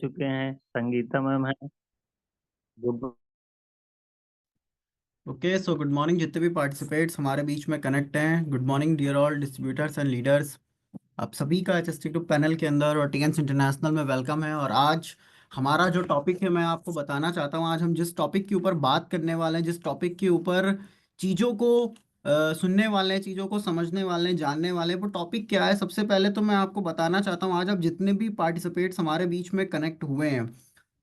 चुके हैं, संगीता मैम है। Good. Okay, so good morning जितने भी पार्टिसिपेट्स हमारे बीच में कनेक्ट हैं। Good morning dear all distributors and leaders. आप सभी का HST ग्रुप पैनल के अंदर और टीएंस इंटरनेशनल में वेलकम है। और आज हमारा जो टॉपिक है मैं आपको बताना चाहता हूँ। आज हम जिस टॉपिक के ऊपर बात करने वाले हैं, जिस टॉपिक के ऊपर चीज़ों को सुनने वाले हैं, चीज़ों को समझने वाले हैं, जानने वाले हैं, वो टॉपिक क्या है। सबसे पहले तो मैं आपको बताना चाहता हूँ, आज आप जितने भी पार्टिसिपेट्स हमारे बीच में कनेक्ट हुए हैं,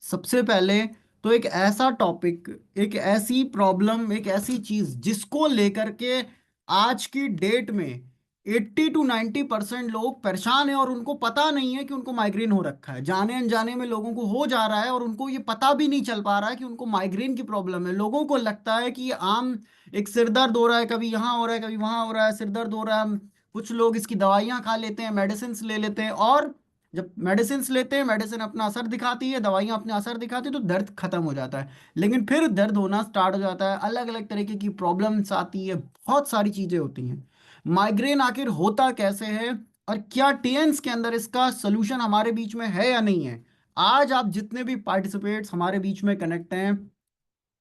सबसे पहले तो एक ऐसा टॉपिक, एक ऐसी प्रॉब्लम, एक ऐसी चीज जिसको लेकर के आज की डेट में 80 to 90% लोग परेशान हैं और उनको पता नहीं है कि उनको माइग्रेन हो रखा है। जाने अनजाने में लोगों को हो जा रहा है और उनको ये पता भी नहीं चल पा रहा है कि उनको माइग्रेन की प्रॉब्लम है। लोगों को लगता है कि ये आम एक सिर दर्द हो रहा है, कभी यहाँ हो रहा है, कभी वहां हो रहा है, सिर दर्द हो रहा है। कुछ लोग इसकी दवाइयां खा लेते हैं, मेडिसिन ले लेते हैं, और जब मेडिसिन लेते हैं, मेडिसिन अपना असर दिखाती है, दवाइयां अपने असर दिखाती है, तो दर्द खत्म हो जाता है। लेकिन फिर दर्द होना स्टार्ट हो जाता है, अलग अलग तरीके की प्रॉब्लम्स आती है, बहुत सारी चीजें होती हैं। माइग्रेन आखिर होता कैसे है और क्या टीएंस के अंदर इसका सोल्यूशन हमारे बीच में है या नहीं है? आज आप जितने भी पार्टिसिपेट्स हमारे बीच में कनेक्ट हैं,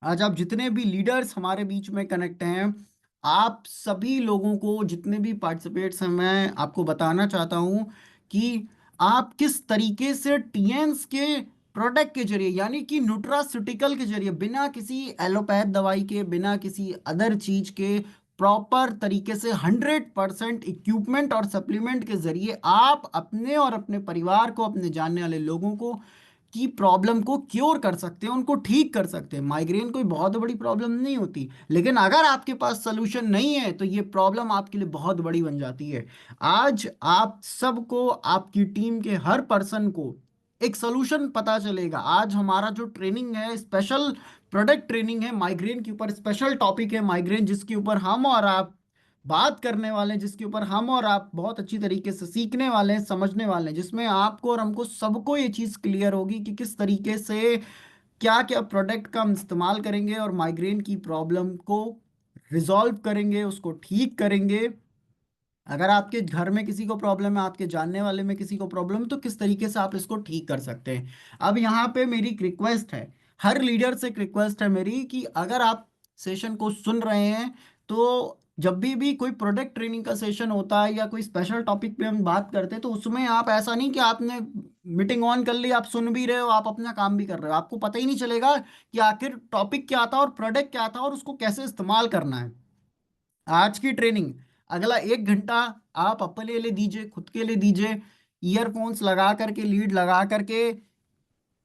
आज आप जितने भी लीडर्स हमारे बीच में कनेक्ट हैं, आप सभी लोगों को, जितने भी पार्टिसिपेट्स हैं, मैं आपको बताना चाहता हूं कि आप किस तरीके से टीएंस के प्रोडक्ट के जरिए, यानी कि न्यूट्रास्यूटिकल के जरिए, बिना किसी एलोपैथ दवाई के, बिना किसी अदर चीज के, प्रॉपर तरीके से 100% इक्विपमेंट और सप्लीमेंट के जरिए आप अपने और अपने परिवार को, अपने जानने वाले लोगों को की प्रॉब्लम को क्योर कर सकते हैं, उनको ठीक कर सकते हैं। माइग्रेन कोई बहुत बड़ी प्रॉब्लम नहीं होती, लेकिन अगर आपके पास सोल्यूशन नहीं है तो ये प्रॉब्लम आपके लिए बहुत बड़ी बन जाती है। आज आप सबको, आपकी टीम के हर पर्सन को एक सोल्यूशन पता चलेगा। आज हमारा जो ट्रेनिंग है, स्पेशल प्रोडक्ट ट्रेनिंग है, माइग्रेन के ऊपर स्पेशल टॉपिक है माइग्रेन, जिसके ऊपर हम और आप बात करने वाले हैं, जिसके ऊपर हम और आप बहुत अच्छी तरीके से सीखने वाले हैं, समझने वाले हैं, जिसमें आपको और हमको सबको ये चीज़ क्लियर होगी कि किस तरीके से क्या क्या प्रोडक्ट का हम इस्तेमाल करेंगे और माइग्रेन की प्रॉब्लम को रिजॉल्व करेंगे, उसको ठीक करेंगे। अगर आपके घर में किसी को प्रॉब्लम है, आपके जानने वाले में किसी को प्रॉब्लम है, तो किस तरीके से आप इसको ठीक कर सकते हैं। अब यहाँ पे मेरी एक रिक्वेस्ट है, हर लीडर से एक रिक्वेस्ट है मेरी, कि अगर आप सेशन को सुन रहे हैं तो जब भी कोई प्रोडक्ट ट्रेनिंग का सेशन होता है या कोई स्पेशल टॉपिक पे हम बात करते हैं, तो उसमें आप ऐसा नहीं कि आपने मीटिंग ऑन कर ली, आप सुन भी रहे हो, आप अपना काम भी कर रहे हो, आपको पता ही नहीं चलेगा कि आखिर टॉपिक क्या था और प्रोडक्ट क्या था और उसको कैसे इस्तेमाल करना है। आज की ट्रेनिंग, अगला 1 घंटा आप अपने लिए दीजिए, खुद के लिए दीजिए। ईयरफोन्स लगा करके, लीड लगा करके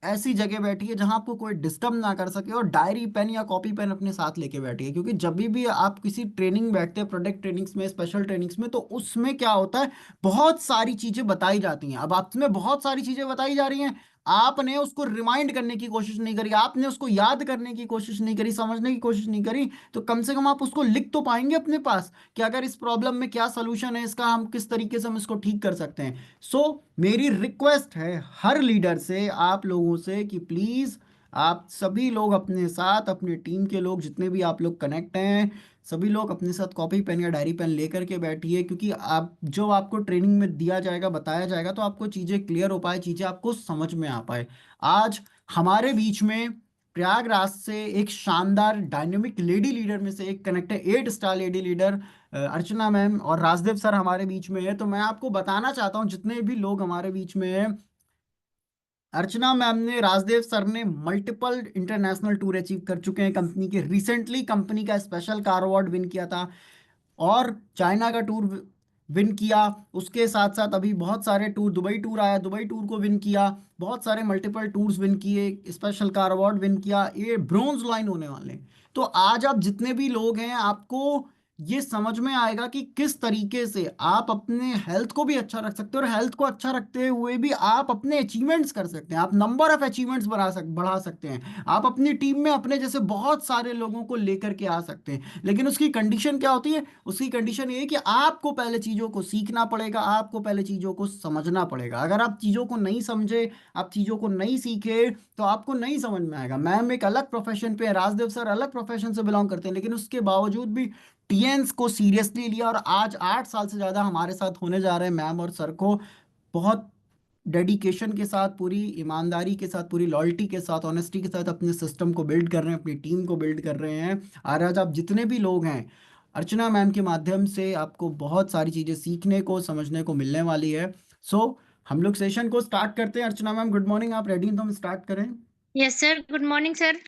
ऐसी जगह बैठिए जहां आपको कोई डिस्टर्ब ना कर सके, और डायरी पेन या कॉपी पेन अपने साथ लेके बैठिए। क्योंकि जब भी आप किसी ट्रेनिंग बैठते हैं, प्रोडक्ट ट्रेनिंग्स में, स्पेशल ट्रेनिंग्स में, तो उसमें क्या होता है, बहुत सारी चीजें बताई जाती हैं। अब आप में बहुत सारी चीजें बताई जा रही हैं, आपने उसको रिमाइंड करने की कोशिश नहीं करी, आपने उसको याद करने की कोशिश नहीं करी, समझने की कोशिश नहीं करी, तो कम से कम आप उसको लिख तो पाएंगे अपने पास कि अगर इस प्रॉब्लम में क्या सोल्यूशन है, इसका हम किस तरीके से हम इसको ठीक कर सकते हैं। सो मेरी रिक्वेस्ट है हर लीडर से, आप लोगों से, कि प्लीज आप सभी लोग अपने साथ, अपनी टीम के लोग जितने भी आप लोग कनेक्ट हैं, सभी लोग अपने साथ कॉपी पेन या डायरी पेन लेकर के बैठिए। क्योंकि आप जो आपको ट्रेनिंग में दिया जाएगा, बताया जाएगा, तो आपको चीज़ें क्लियर हो पाए, चीज़ें आपको समझ में आ पाए। आज हमारे बीच में प्रयागराज से एक शानदार डायनेमिक लेडी लीडर में से एक कनेक्ट है, 8 स्टार लेडी लीडर अर्चना मैम और राजदेव सर हमारे बीच में है। तो मैं आपको बताना चाहता हूँ, जितने भी लोग हमारे बीच में हैं, अर्चना मैम ने, राजदेव सर ने मल्टीपल इंटरनेशनल टूर अचीव कर चुके हैं कंपनी के। रिसेंटली कंपनी का स्पेशल कार अवार्ड विन किया था और चाइना का टूर विन किया। उसके साथ साथ अभी बहुत सारे टूर, दुबई टूर आया, दुबई टूर को विन किया, बहुत सारे मल्टीपल टूर्स विन किए, स्पेशल कार अवार्ड विन किया। ये ब्रोंज लाइन होने वाले हैं। तो आज आप जितने भी लोग हैं, आपको ये समझ में आएगा कि किस तरीके से आप अपने हेल्थ को भी अच्छा रख सकते हैं, और हेल्थ को अच्छा रखते हुए भी आप अपने अचीवमेंट्स कर सकते हैं, आप नंबर ऑफ अचीवमेंट्स बढ़ा सकते हैं, आप अपनी टीम में अपने जैसे बहुत सारे लोगों को लेकर के आ सकते हैं। लेकिन उसकी कंडीशन क्या होती है? उसकी कंडीशन ये है कि आपको पहले चीज़ों को सीखना पड़ेगा, आपको पहले चीज़ों को समझना पड़ेगा। अगर आप चीज़ों को नहीं समझे, आप चीज़ों को नहीं सीखे, तो आपको नहीं समझ में आएगा। मैम एक अलग प्रोफेशन पे है, राजदेव सर अलग प्रोफेशन से बिलोंग करते हैं, लेकिन उसके बावजूद भी टीएन्स को सीरियसली लिया, और आज 8 साल से ज़्यादा हमारे साथ होने जा रहे हैं मैम और सर को। बहुत डेडिकेशन के साथ, पूरी ईमानदारी के साथ, पूरी लॉयल्टी के साथ, ऑनेस्टी के साथ अपने सिस्टम को बिल्ड कर रहे हैं, अपनी टीम को बिल्ड कर रहे हैं। और आज आप जितने भी लोग हैं, अर्चना मैम के माध्यम से आपको बहुत सारी चीज़ें सीखने को, समझने को मिलने वाली है। सो हम लोग सेशन को स्टार्ट करते हैं। अर्चना मैम गुड मॉर्निंग, आप रेडी हैं तो हम स्टार्ट करें? Yes sir, good morning sir.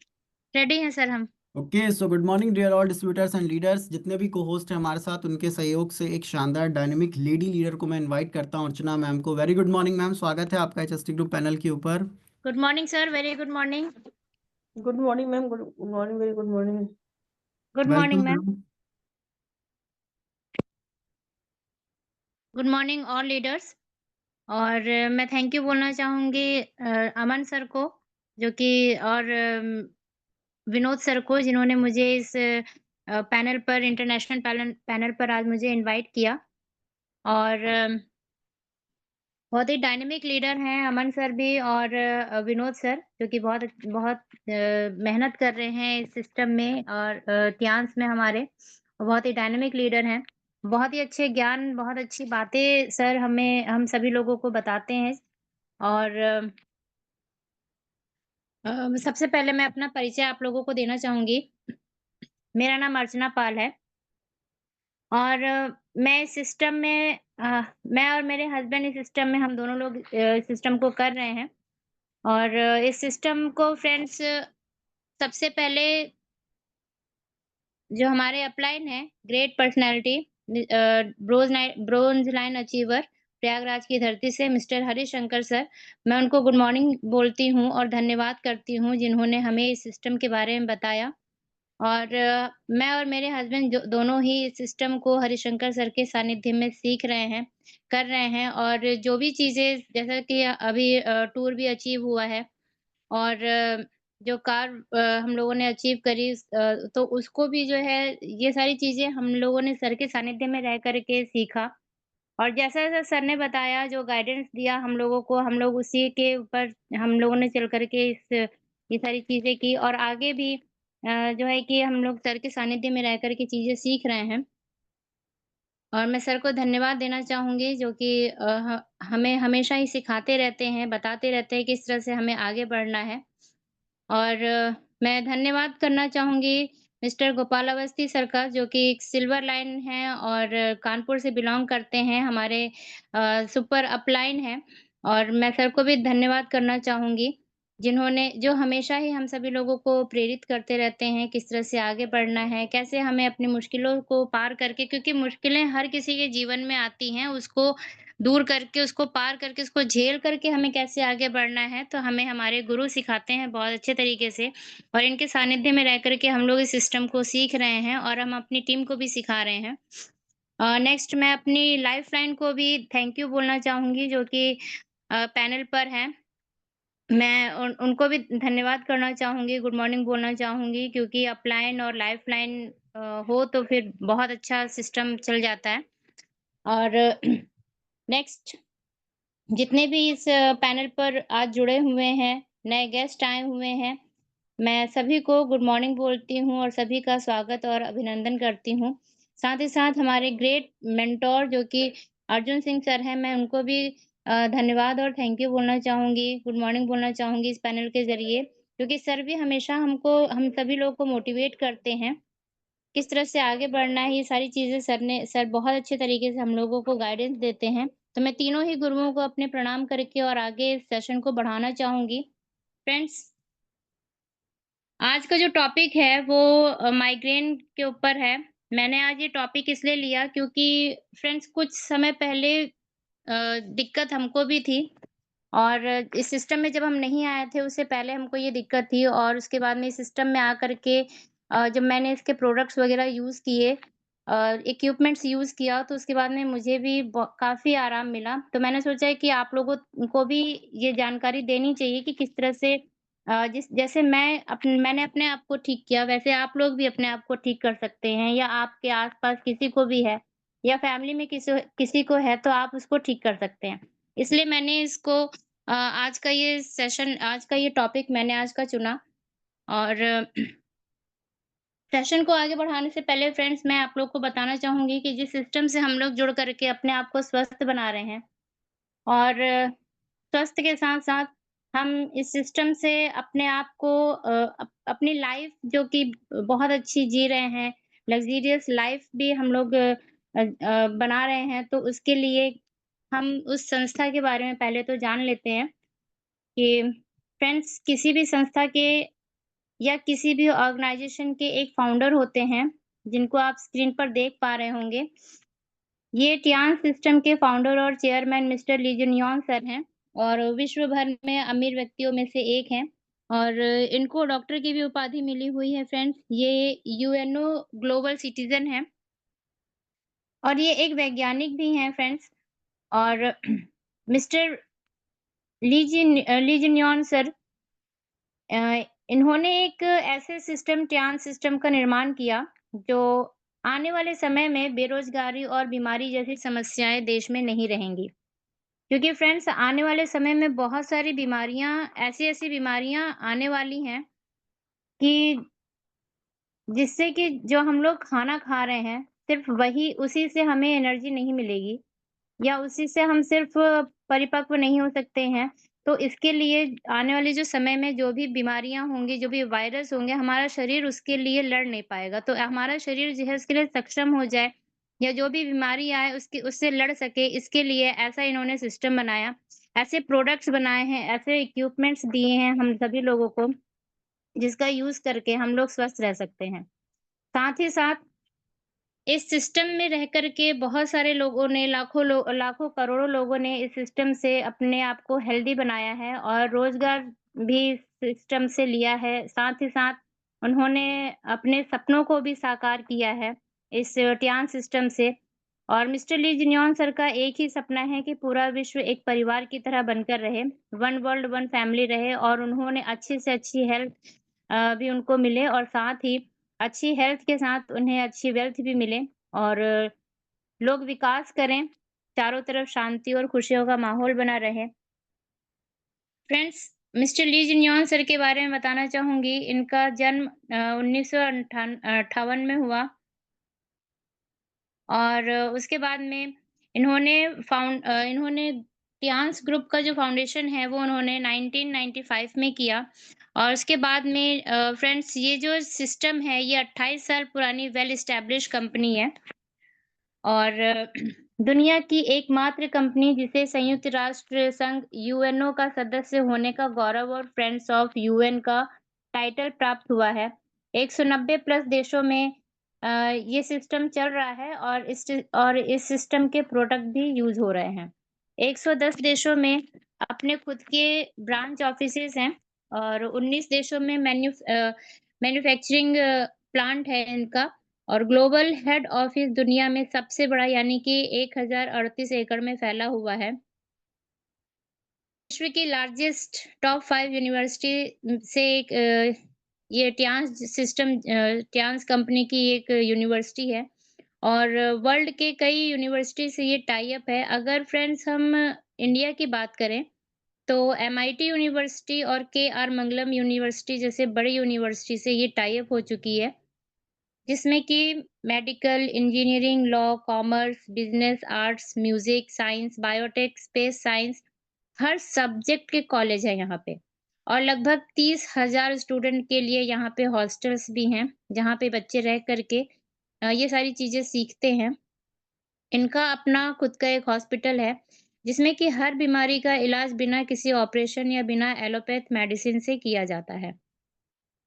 Ready हैं सर हम। Okay, so good morning dear all distributors and leaders. जितने भी को होस्ट हैं हमारे साथ, उनके सहयोग से एक शानदार डायनेमिक लेडी लीडर को मैं इनवाइट करता हूं, अर्चना मैम को। वेरी गुड मॉर्निंग मैम, स्वागत है आपका एचएसटी ग्रुप पैनल के ऊपर। Good morning sir, very good morning. Good morning ma'am, good morning, very good morning. Good welcome morning ma'am. Ma'am. Good morning all leaders. और मैं thank you बोलना चाहूँगी अमन sir को, जो कि और विनोद सर को, जिन्होंने मुझे इस पैनल पर, इंटरनेशनल पैनल पर आज मुझे इनवाइट किया। और बहुत ही डायनेमिक लीडर हैं अमन सर भी, और विनोद सर, जो कि बहुत बहुत मेहनत कर रहे हैं इस सिस्टम में और टियांस में हमारे। बहुत ही डायनेमिक लीडर हैं। बहुत ही अच्छे ज्ञान, बहुत अच्छी बातें सर हम सभी लोगों को बताते हैं। और सबसे पहले मैं अपना परिचय आप लोगों को देना चाहूँगी। मेरा नाम अर्चना पाल है, और मैं इस सिस्टम में मैं और मेरे हस्बैंड इस सिस्टम में, हम दोनों लोग सिस्टम को कर रहे हैं। और इस सिस्टम को फ्रेंड्स, सबसे पहले जो हमारे अपलाइन हैं, great personality, bronze line achiever, Prayagraj की धरती से मिस्टर हरिशंकर सर, मैं उनको गुड मॉर्निंग बोलती हूँ और धन्यवाद करती हूँ, जिन्होंने हमें इस सिस्टम के बारे में बताया। और मैं और मेरे हस्बैंड दोनों ही इस सिस्टम को हरिशंकर सर के सानिध्य में सीख रहे हैं, कर रहे हैं। और जो भी चीज़ें, जैसा कि अभी टूर भी अचीव हुआ है, और जो कार हम लोगों ने अचीव करी, तो उसको भी जो है, ये सारी चीज़ें हम लोगों ने सर के सानिध्य में रह कर के सीखा। और जैसा-जैसा सर ने बताया, जो गाइडेंस दिया हम लोगों को, हम लोग उसी के ऊपर हम लोगों ने चल कर के ये सारी चीज़ें की, और आगे भी जो है कि हम लोग सर के सानिध्य में रह कर के चीज़ें सीख रहे हैं। और मैं सर को धन्यवाद देना चाहूँगी, जो कि हमें हमेशा ही सिखाते रहते हैं, बताते रहते हैं किस तरह से हमें आगे बढ़ना है। और मैं धन्यवाद करना चाहूँगी मिस्टर गोपाल अवस्थी सर का, जो कि एक सिल्वर लाइन हैं और कानपुर से बिलॉन्ग करते हैं, हमारे सुपर अपलाइन हैं। और मैं सर को भी धन्यवाद करना चाहूँगी, जो हमेशा ही हम सभी लोगों को प्रेरित करते रहते हैं, किस तरह से आगे बढ़ना है, कैसे हमें अपनी मुश्किलों को पार करके, क्योंकि मुश्किलें हर किसी के जीवन में आती हैं, उसको दूर करके, उसको पार करके, उसको झेल करके हमें कैसे आगे बढ़ना है, तो हमें हमारे गुरु सिखाते हैं बहुत अच्छे तरीके से। और इनके सानिध्य में रह कर के हम लोग इस सिस्टम को सीख रहे हैं, और हम अपनी टीम को भी सिखा रहे हैं। नेक्स्ट मैं अपनी लाइफ़लाइन को भी थैंक यू बोलना चाहूँगी, जो कि पैनल पर हैं। मैं उनको भी धन्यवाद करना चाहूँगी, गुड मॉर्निंग बोलना चाहूँगी, क्योंकि अपलाइन और लाइफ़लाइन हो तो फिर बहुत अच्छा सिस्टम चल जाता है। और नेक्स्ट, जितने भी इस पैनल पर आज जुड़े हुए हैं, नए गेस्ट आए हुए हैं, मैं सभी को गुड मॉर्निंग बोलती हूँ और सभी का स्वागत और अभिनंदन करती हूँ। साथ ही साथ हमारे ग्रेट मेंटर, जो कि अर्जुन सिंह सर हैं, मैं उनको भी धन्यवाद और थैंक यू बोलना चाहूँगी, गुड मॉर्निंग बोलना चाहूँगी इस पैनल के ज़रिए, क्योंकि सर भी हमेशा हम सभी लोग को मोटिवेट करते हैं, किस तरह से आगे बढ़ना है, ये सारी चीज़ें सर बहुत अच्छे तरीके से हम लोगों को गाइडेंस देते हैं। तो मैं तीनों ही गुरुओं को अपने प्रणाम करके और आगे इस सेशन को बढ़ाना चाहूँगी। फ्रेंड्स, आज का जो टॉपिक है वो माइग्रेन के ऊपर है। मैंने आज ये टॉपिक इसलिए लिया, क्योंकि फ्रेंड्स, कुछ समय पहले दिक्कत हमको भी थी, और इस सिस्टम में जब हम नहीं आए थे, उससे पहले हमको ये दिक्कत थी, और उसके बाद में इस सिस्टम में आकर के जब मैंने इसके प्रोडक्ट्स वगैरह यूज़ किए, इक्विपमेंट्स यूज़ किया, तो उसके बाद में मुझे भी काफ़ी आराम मिला। तो मैंने सोचा है कि आप लोगों को भी ये जानकारी देनी चाहिए कि किस तरह से जैसे मैंने अपने आप को ठीक किया, वैसे आप लोग भी अपने आप को ठीक कर सकते हैं, या आपके आस-पास किसी को भी है, या फैमिली में किसी को है, तो आप उसको ठीक कर सकते हैं। इसलिए मैंने इसको आज का ये टॉपिक मैंने आज का चुना। और सेशन को आगे बढ़ाने से पहले फ्रेंड्स, मैं आप लोग को बताना चाहूँगी कि जिस सिस्टम से हम लोग जुड़ कर के अपने आप को स्वस्थ बना रहे हैं, और स्वास्थ्य के साथ-साथ हम इस सिस्टम से अपने आप को अपनी लाइफ जो कि बहुत अच्छी जी रहे हैं, लग्ज़रियस लाइफ भी हम लोग बना रहे हैं, तो उसके लिए हम उस संस्था के बारे में पहले तो जान लेते हैं कि फ्रेंड्स किसी भी संस्था के या किसी भी ऑर्गेनाइज़ेशन के एक फाउंडर होते हैं, जिनको आप स्क्रीन पर देख पा रहे होंगे। ये टियान सिस्टम के फाउंडर और चेयरमैन मिस्टर ली जुनियॉन सर हैं और विश्व भर में अमीर व्यक्तियों में से एक हैं और इनको डॉक्टर की भी उपाधि मिली हुई है फ्रेंड्स। ये यूएनओ ग्लोबल सिटीज़न हैं और ये एक वैज्ञानिक भी हैं फ्रेंड्स और मिस्टर ली जुनियॉन सर इन्होंने एक ऐसे सिस्टम टियान सिस्टम का निर्माण किया, जो आने वाले समय में बेरोज़गारी और बीमारी जैसी समस्याएँ देश में नहीं रहेंगी। क्योंकि फ्रेंड्स आने वाले समय में बहुत सारी बीमारियाँ ऐसी-ऐसी बीमारियाँ आने वाली हैं कि जिससे कि जो हम लोग खाना खा रहे हैं, सिर्फ़ वही उसी से हमें एनर्जी नहीं मिलेगी या उसी से हम सिर्फ़ परिपक्व नहीं हो सकते हैं। तो इसके लिए आने वाले जो समय में जो भी बीमारियाँ होंगी, जो भी वायरस होंगे, हमारा शरीर उसके लिए लड़ नहीं पाएगा। तो हमारा शरीर जो है उसके लिए सक्षम हो जाए या जो भी बीमारी आए उसकी उससे लड़ सके, इसके लिए ऐसा इन्होंने सिस्टम बनाया। ऐसे प्रोडक्ट्स बनाए हैं, ऐसे इक्विपमेंट्स दिए हैं हम सभी लोगों को, जिसका यूज़ करके हम लोग स्वस्थ रह सकते हैं। साथ ही साथ इस सिस्टम में रह कर के बहुत सारे लोगों ने लाखों करोड़ों लोगों ने इस सिस्टम से अपने आप को हेल्दी बनाया है और रोज़गार भी सिस्टम से लिया है। साथ ही साथ उन्होंने अपने सपनों को भी साकार किया है इस टियान सिस्टम से। और मिस्टर ली जिन्योन सर का एक ही सपना है कि पूरा विश्व एक परिवार की तरह बनकर रहे, वन वर्ल्ड वन फैमिली रहे और उन्होंने अच्छी से अच्छी हेल्थ भी उनको मिले और साथ ही अच्छी हेल्थ के साथ उन्हें अच्छी वेल्थ भी मिले और लोग विकास करें, चारों तरफ शांति और खुशियों का माहौल बना रहे। फ्रेंड्स, मिस्टर ली जिन्योन सर के बारे में बताना चाहूँगी, इनका जन्म 1958 में हुआ और उसके बाद में इन्होंने टियान्स ग्रुप का जो फाउंडेशन है वो उन्होंने 1995 में किया और उसके बाद में फ्रेंड्स ये जो सिस्टम है ये 28 साल पुरानी वेल एस्टेब्लिश कंपनी है और दुनिया की एकमात्र कंपनी जिसे संयुक्त राष्ट्र संघ यूएनओ का सदस्य होने का गौरव और फ्रेंड्स ऑफ यूएन का टाइटल प्राप्त हुआ है। 190 प्लस देशों में ये सिस्टम चल रहा है और इस सिस्टम के प्रोडक्ट भी यूज़ हो रहे हैं। 110 देशों में अपने खुद के ब्रांच ऑफिसेज़ हैं और 19 देशों में मैन्युफैक्चरिंग प्लांट है इनका और ग्लोबल हेड ऑफिस दुनिया में सबसे बड़ा यानी कि 1038 एकड़ में फैला हुआ है। विश्व की लार्जेस्ट टॉप 5 यूनिवर्सिटी से एक ये टियान्स कंपनी की एक यूनिवर्सिटी है और वर्ल्ड के कई यूनिवर्सिटी से ये टाई अप है। अगर फ्रेंड्स हम इंडिया की बात करें, तो एमआईटी यूनिवर्सिटी और केआर मंगलम यूनिवर्सिटी जैसे बड़ी यूनिवर्सिटी से ये टाई अप हो चुकी है। जिसमें कि medical, engineering, law, commerce, business, arts, music, science, biotech, space science हर सब्जेक्ट के कॉलेज हैं यहाँ पे। और लगभग 30,000 स्टूडेंट के लिए यहाँ पे हॉस्टल्स भी हैं, जहाँ पे बच्चे रह कर के ये सारी चीज़ें सीखते हैं। इनका अपना खुद का एक हॉस्पिटल है, जिसमें कि हर बीमारी का इलाज बिना किसी ऑपरेशन या बिना एलोपैथ मेडिसिन से किया जाता है।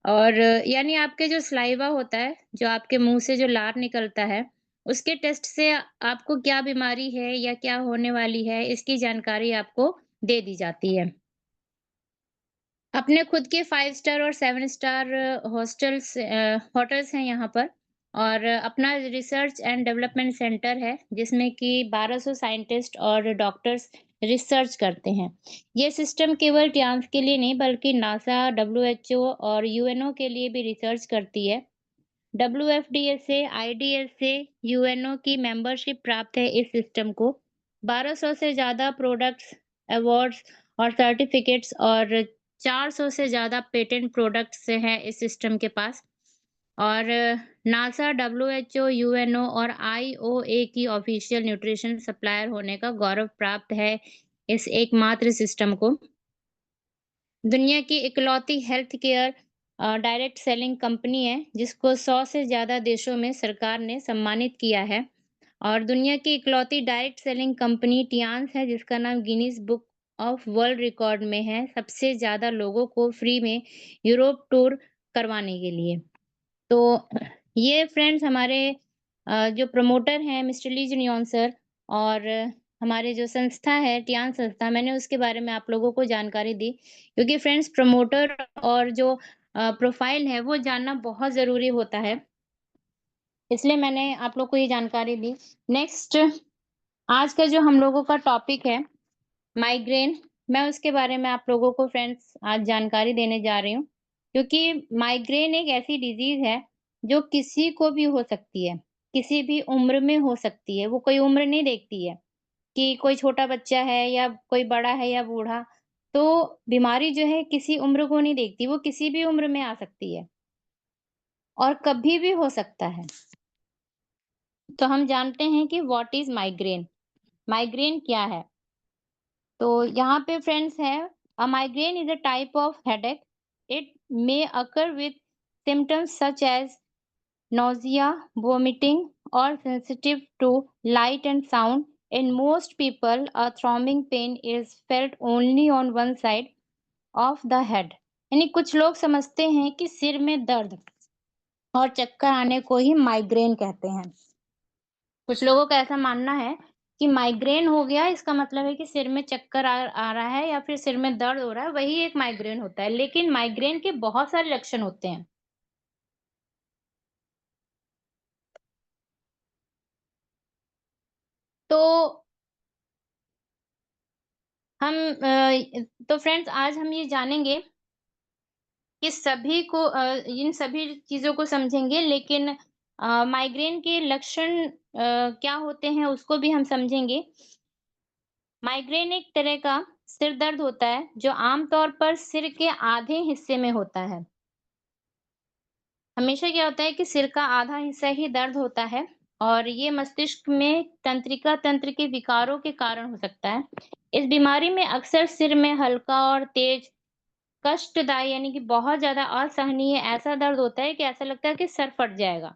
और यानी आपके जो सलाइवा होता है, जो आपके मुँह से जो लार निकलता है, उसके टेस्ट से आपको क्या बीमारी है या क्या होने वाली है, इसकी जानकारी आपको दे दी जाती है। अपने खुद के 5 स्टार और 7 स्टार होटल्स हैं यहाँ पर और अपना रिसर्च एंड डेवलपमेंट सेंटर है, जिसमें कि 1200 साइंटिस्ट और डॉक्टर्स रिसर्च करते हैं। ये सिस्टम केवल टियान्स के लिए नहीं बल्कि नासा, डब्ल्यूएचओ और यूएनओ के लिए भी रिसर्च करती है। डब्ल्यूएफडीए से, आईडीएस से यूएनओ की मेंबरशिप प्राप्त है इस सिस्टम को। 1200 से ज़्यादा प्रोडक्ट्स, अवार्ड्स और सर्टिफिकेट्स और 400 से ज़्यादा पेटेंट प्रोडक्ट्स हैं इस सिस्टम के पास। और नासा, डब्ल्यूएचओ, यूएनओ और आईओए की ऑफिशियल न्यूट्रिशन सप्लायर होने का गौरव प्राप्त है इस एकमात्र सिस्टम को। दुनिया की इकलौती health care direct selling company है, जिसको 100 से ज़्यादा देशों में सरकार ने सम्मानित किया है। और दुनिया की इकलौती डायरेक्ट सेलिंग कंपनी टियान्स है, जिसका नाम Guinness book of world record में है, सबसे ज़्यादा लोगों को फ्री में यूरोप टूर करवाने के लिए। तो ये फ्रेंड्स हमारे जो प्रमोटर हैं मिस्टर ली जुनियॉन सर, और हमारे जो संस्था है टियान संस्था, मैंने उसके बारे में आप लोगों को जानकारी दी, क्योंकि फ्रेंड्स प्रमोटर और जो प्रोफाइल है वो जानना बहुत ज़रूरी होता है, इसलिए मैंने आप लोग को ये जानकारी दी। नेक्स्ट, आज का जो हम लोगों का टॉपिक है माइग्रेन, मैं उसके बारे में आप लोगों को फ्रेंड्स आज जानकारी देने जा रही हूँ, क्योंकि माइग्रेन एक ऐसी डिज़ीज़ है जो किसी को भी हो सकती है, किसी भी उम्र में हो सकती है, वो कोई उम्र नहीं देखती है कि कोई छोटा बच्चा है या कोई बड़ा है या बूढ़ा। तो बीमारी जो है किसी उम्र को नहीं देखती, वो किसी भी उम्र में आ सकती है और कभी भी हो सकता है। तो हम जानते हैं कि व्हाट इज़ माइग्रेन? माइग्रेन क्या है? तो यहाँ पे फ्रेंड्स है, a migraine is a type of headache. It may occur with symptoms such as nausea, vomiting, or sensitive to light and sound. In most people, a throbbing pain is felt only on one side of the head. यानी कुछ लोग समझते हैं कि सिर में दर्द और चक्कर आने को ही माइग्रेन कहते हैं। कुछ लोगों का ऐसा मानना है कि माइग्रेन हो गया, इसका मतलब है कि सिर में चक्कर आ रहा है या फिर सिर में दर्द हो रहा है, वही एक माइग्रेन होता है। लेकिन माइग्रेन के बहुत सारे लक्षण होते हैं। तो हम तो फ्रेंड्स आज हम ये जानेंगे कि सभी को इन सभी चीज़ों को समझेंगे, लेकिन माइग्रेन के लक्षण क्या होते हैं उसको भी हम समझेंगे। माइग्रेन एक तरह का सिर दर्द होता है जो आमतौर पर सिर के आधे हिस्से में होता है। हमेशा क्या होता है कि सिर का आधा हिस्सा ही दर्द होता है और ये मस्तिष्क में तंत्रिका तंत्र के विकारों के कारण हो सकता है। इस बीमारी में अक्सर सिर में हल्का और तेज कष्टदायी यानी कि बहुत ज़्यादा असहनीय ऐसा दर्द होता है कि ऐसा लगता है कि सर फट जाएगा।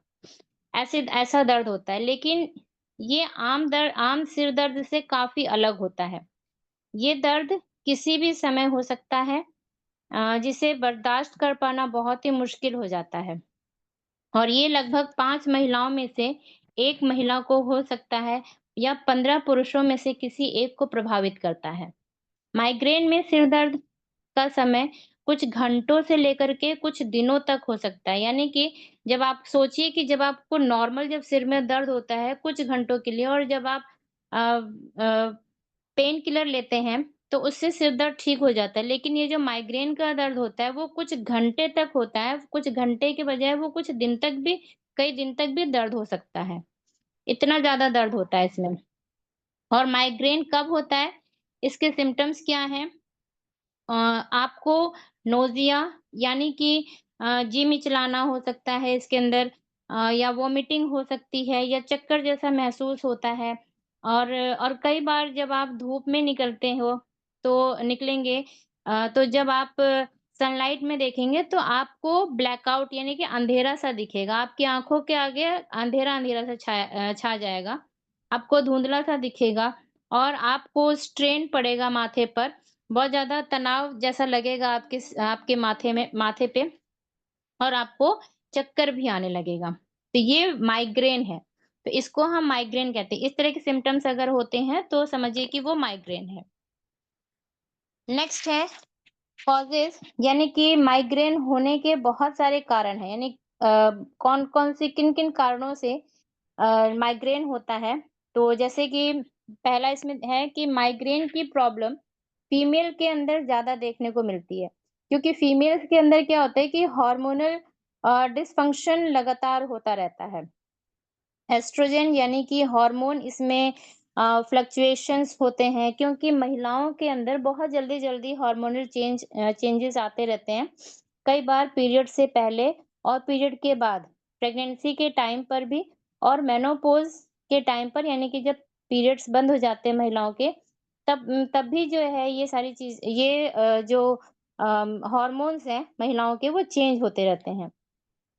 ऐसा दर्द होता है, लेकिन ये आम सिर दर्द से काफ़ी अलग होता है। ये दर्द किसी भी समय हो सकता है, जिसे बर्दाश्त कर पाना बहुत ही मुश्किल हो जाता है और ये लगभग 5 महिलाओं में से 1 महिला को हो सकता है या 15 पुरुषों में से किसी एक को प्रभावित करता है। माइग्रेन में सिर दर्द का समय कुछ घंटों से लेकर के कुछ दिनों तक हो सकता है। यानी कि जब आप सोचिए कि जब आपको नॉर्मल जब सिर में दर्द होता है कुछ घंटों के लिए, और जब आप पेन किलर लेते हैं तो उससे सिर दर्द ठीक हो जाता है। लेकिन ये जो माइग्रेन का दर्द होता है वो कुछ घंटे तक होता है, कुछ घंटे के बजाय वो कुछ दिन तक भी, कई दिन तक भी दर्द हो सकता है। इतना ज़्यादा दर्द होता है इसमें। और माइग्रेन कब होता है? इसके सिम्पटम्स क्या हैं? आपको नोज़िया यानी कि जी मिचलाना हो सकता है इसके अंदर, या वॉमिटिंग हो सकती है या चक्कर जैसा महसूस होता है। और कई बार जब आप धूप में निकलते हो तो निकलेंगे, तो जब आप सनलाइट में देखेंगे तो आपको ब्लैकआउट यानी कि अंधेरा सा दिखेगा। आपकी आँखों के आगे अंधेरा-अंधेरा सा छा जाएगा। आपको धुंधला-सा दिखेगा और आपको स्ट्रेन पड़ेगा माथे पर। बहुत ज़्यादा तनाव जैसा लगेगा आपके माथे पे और आपको चक्कर भी आने लगेगा। तो ये माइग्रेन है। तो इसको हम माइग्रेन कहते हैं। इस तरह के सिम्पटम्स अगर होते हैं तो समझिए कि वो माइग्रेन है। नेक्स्ट है कॉजेज़, यानी कि माइग्रेन होने के बहुत सारे कारण हैं। यानी कौन-कौन से किन-किन कारणों से माइग्रेन होता है। तो जैसे कि पहला इसमें है कि माइग्रेन की प्रॉब्लम फीमेल के अंदर ज़्यादा देखने को मिलती है। क्योंकि फीमेल्स के अंदर क्या होता है कि हार्मोनल डिसफंक्शन लगातार होता रहता है। एस्ट्रोजन यानी कि हार्मोन इसमें फ्लक्चुएशंस होते हैं, क्योंकि महिलाओं के अंदर बहुत जल्दी-जल्दी हार्मोनल चेंजेस आते रहते हैं। कई बार पीरियड से पहले और पीरियड के बाद, प्रेगनेंसी के टाइम पर भी और मेनोपॉज़ के टाइम पर, यानी कि जब पीरियड्स बंद हो जाते हैं महिलाओं के, तब भी जो है ये सारी चीज़ जो हॉर्मोन्स हैं महिलाओं के वो चेंज होते रहते हैं।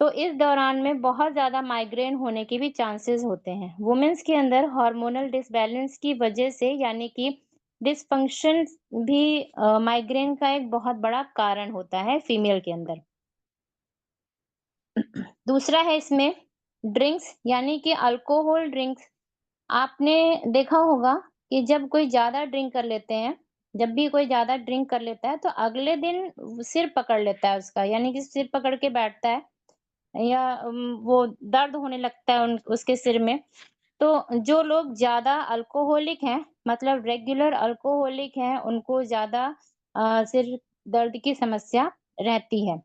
तो इस दौरान में बहुत ज़्यादा माइग्रेन होने के भी चांसेस होते हैं। वुमेन्स के अंदर हार्मोनल डिसबैलेंस की वजह से यानी कि डिसफंक्शन भी माइग्रेन का एक बहुत बड़ा कारण होता है फीमेल के अंदर। दूसरा है इसमें ड्रिंक्स यानी कि अल्कोहल ड्रिंक्स। आपने देखा होगा कि जब कोई ज़्यादा ड्रिंक कर लेते हैं, जब भी कोई ज़्यादा ड्रिंक कर लेता है, तो अगले दिन सिर पकड़ लेता है उसका, यानी कि सिर पकड़ के बैठता है या वो दर्द होने लगता है उन उसके सिर में। तो जो लोग ज़्यादा अल्कोहलिक हैं, मतलब रेगुलर अल्कोहलिक हैं, उनको ज़्यादा सिर दर्द की समस्या रहती है।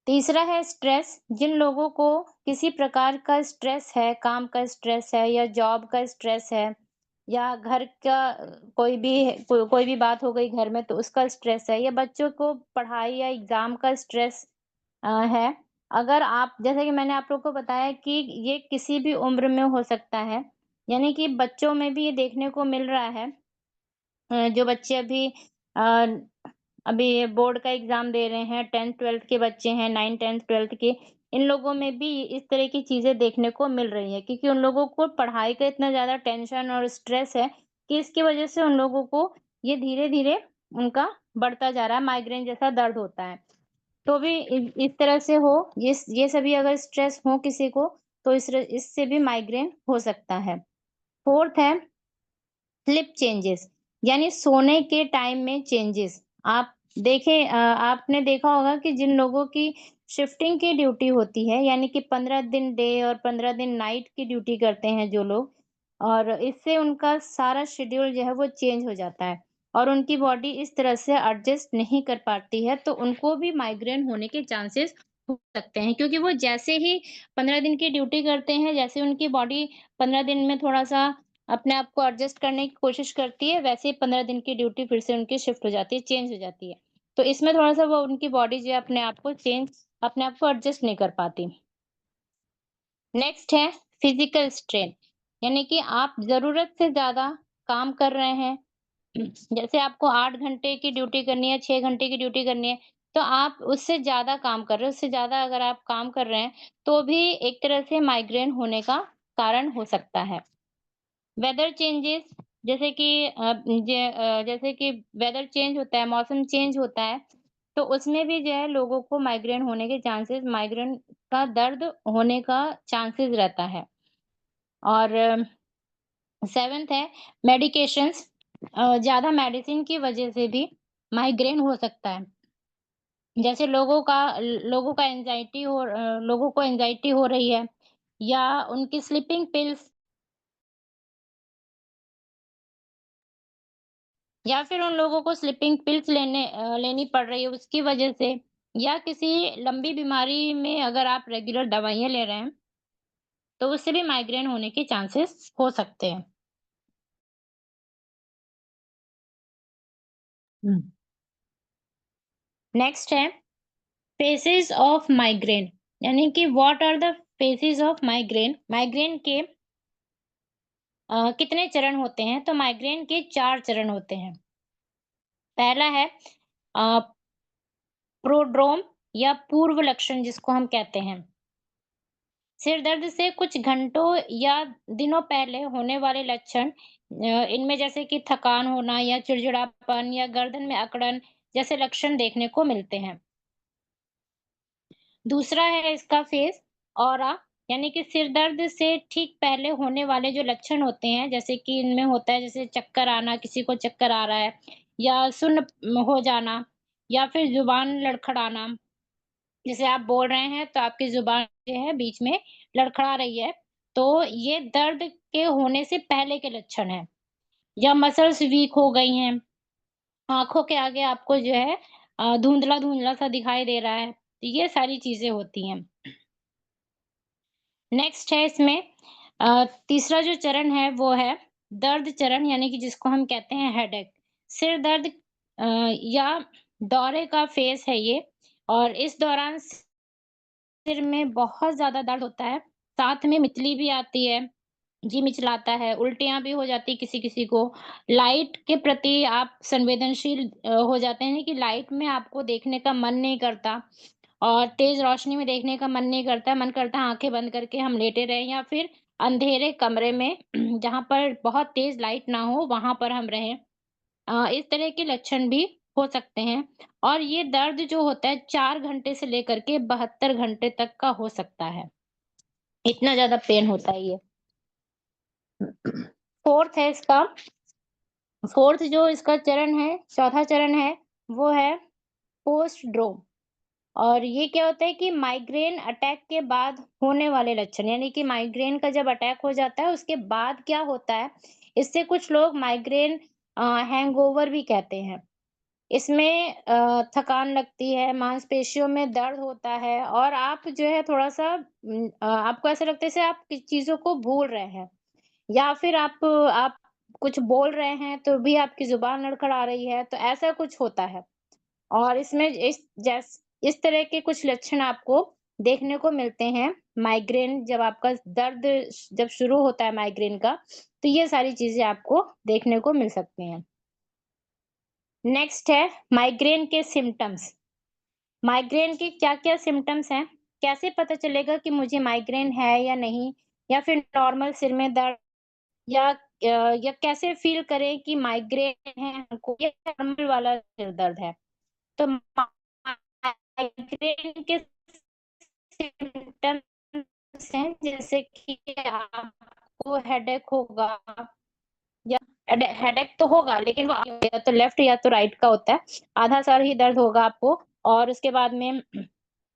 तीसरा है स्ट्रेस। जिन लोगों को किसी प्रकार का स्ट्रेस है, काम का स्ट्रेस है या जॉब का स्ट्रेस है या घर का कोई भी बात हो गई घर में तो उसका स्ट्रेस है या बच्चों को पढ़ाई या एग्ज़ाम का स्ट्रेस है। अगर आप जैसे कि मैंने आप लोग को बताया कि ये किसी भी उम्र में हो सकता है, यानी कि बच्चों में भी ये देखने को मिल रहा है। जो बच्चे अ, अभी बोर्ड का एग्ज़ाम दे रहे हैं, 10th-12th के बच्चे हैं, 9th, 10th, 12th के, इन लोगों में भी इस तरह की चीज़ें देखने को मिल रही हैं क्योंकि उन लोगों को पढ़ाई का इतना ज़्यादा टेंशन और स्ट्रेस है कि इसकी वज़ह से उन लोगों को ये धीरे-धीरे उनका बढ़ता जा रहा है, माइग्रेन जैसा दर्द होता है। तो भी इस तरह से हो, ये सभी अगर स्ट्रेस हो किसी को, तो इससे भी माइग्रेन हो सकता है। 4th है स्लीप चेंजेस यानी सोने के टाइम में चेंजेस। आप देखें आपने देखा होगा कि जिन लोगों की शिफ्टिंग की ड्यूटी होती है यानी कि 15 दिन डे और 15 दिन नाइट की ड्यूटी करते हैं जो लोग और इससे उनका सारा शेड्यूल जो है वो चेंज हो जाता है और उनकी बॉडी इस तरह से एडजस्ट नहीं कर पाती है तो उनको भी माइग्रेन होने के चांसेस हो सकते हैं क्योंकि वो जैसे ही 15 दिन की ड्यूटी करते हैं जैसे उनकी बॉडी 15 दिन में थोड़ा-सा अपने आप को एडजस्ट करने की कोशिश करती है, वैसे ही 15 दिन की ड्यूटी फिर से उनकी शिफ्ट हो जाती है, चेंज हो जाती है। तो इसमें थोड़ा-सा वो उनकी बॉडी जो है अपने आप को एडजस्ट नहीं कर पाती। नेक्स्ट है फिज़िकल स्ट्रेन, यानी कि आप ज़रूरत से ज़्यादा काम कर रहे हैं। जैसे आपको 8 घंटे की ड्यूटी करनी है, 6 घंटे की ड्यूटी करनी है, तो आप उससे ज़्यादा काम कर रहे हो, उससे ज़्यादा अगर आप काम कर रहे हैं, तो भी एक तरह से माइग्रेन होने का कारण हो सकता है। वेदर चेंजेस जैसे कि वेदर चेंज होता है, मौसम चेंज होता है, तो उसमें भी जो है लोगों को माइग्रेन होने के चांसेस माइग्रेन का दर्द होने का चांसेस रहता है। और 7th है मेडिकेशंस ज़्यादा मेडिसिन की वजह से भी माइग्रेन हो सकता है। जैसे लोगों को एंग्ज़ायटी हो रही है या उनकी स्लीपिंग पिल्स या फिर उन लोगों को स्लीपिंग पिल्स लेनी पड़ रही है उसकी वजह से या किसी लंबी बीमारी में अगर आप रेगुलर दवाइयाँ ले रहे हैं, तो उससे भी माइग्रेन होने के चांसेस हो सकते हैं। हुँ। नेक्स्ट है फेजेज़ ऑफ माइग्रेन यानी कि what are the phases of migraine? Migraine के कितने चरण होते हैं? तो माइग्रेन के 4 चरण होते हैं। पहला है अ, प्रोड्रोम या पूर्व लक्षण जिसको हम कहते हैं। सिर दर्द से कुछ घंटों या दिनों पहले होने वाले लक्षण इनमें जैसे कि थकान होना या चिड़चिड़ापन या गर्दन में अकड़न जैसे लक्षण देखने को मिलते हैं। दूसरा है इसका फेस ऑरा यानी कि सिर दर्द से ठीक पहले होने वाले जो लक्षण होते हैं जैसे कि इनमें होता है जैसे चक्कर आना, किसी को चक्कर आ रहा है या सुन्न हो जाना या फिर जुबान लड़खड़ाना। जैसे आप बोल रहे हैं तो आपकी ज़ुबान जो है बीच में लड़खड़ा रही है, तो ये दर्द के होने से पहले के लक्षण हैं। या मसल्स वीक हो गई हैं, आँखों के आगे आपको जो है धुंधला-धुंधला सा दिखाई दे रहा है, तो ये सारी चीज़ें होती हैं। नेक्स्ट है इसमें तीसरा जो चरण है वो है दर्द चरण यानी कि जिसको हम कहते हैं हेडेक। सिर दर्द या दौरे का फेज़ है ये और इस दौरान सिर में बहुत ज़्यादा दर्द होता है, साथ में मिचली भी आती है जी मिचलाता है, उल्टियाँ भी हो जाती किसी-किसी को। लाइट के प्रति आप संवेदनशील हो जाते हैं कि लाइट में आपको देखने का मन नहीं करता और तेज़ रोशनी में देखने का मन नहीं करता, मन करता है आँखें बंद करके हम लेटे रहें या फिर अंधेरे कमरे में जहाँ पर बहुत तेज़ लाइट ना हो, वहाँ पर हम रहें। इस तरह के लक्षण भी हो सकते हैं और ये दर्द जो होता है 4 घंटे से लेकर के 72 घंटे तक का हो सकता है। इतना ज़्यादा पेन होता है ये। फोर्थ है इसका फोर्थ जो इसका चरण है, चौथा चरण है, वो है पोस्टड्रोम। और ये क्या होता है कि माइग्रेन अटैक के बाद होने वाले लक्षण, यानी कि माइग्रेन का जब अटैक हो जाता है उसके बाद क्या होता है, इससे कुछ लोग माइग्रेन हैंगओवर भी कहते हैं। इसमें थकान लगती है, मांसपेशियों में दर्द होता है और आप जो है थोड़ा-सा आपको ऐसा लगता है जैसे आप किसी चीज़ों को भूल रहे हैं या फिर आप कुछ बोल रहे हैं तो भी आपकी ज़ुबान लड़खड़ा रही है, तो ऐसा कुछ होता है। और इसमें इस तरह के कुछ लक्षण आपको देखने को मिलते हैं, माइग्रेन जब आपका दर्द जब शुरू होता है माइग्रेन का, तो ये सारी चीज़ें आपको देखने को मिल सकती हैं। नेक्स्ट है माइग्रेन के सिम्पटम्स। माइग्रेन के क्या-क्या सिम्पटम्स हैं? कैसे पता चलेगा कि मुझे माइग्रेन है या नहीं? या फिर नॉर्मल सिर में दर्द या कैसे फ़ील करें कि माइग्रेन है हमको या नॉर्मल वाला सिर दर्द है? तो माइग्रेन के सिम्पटम्स हैं जैसे कि आपको हेडेक होगा या हेडेक तो होगा लेकिन वो या तो लेफ्ट या तो राइट का होता है। आधा सर ही दर्द होगा आपको और उसके बाद में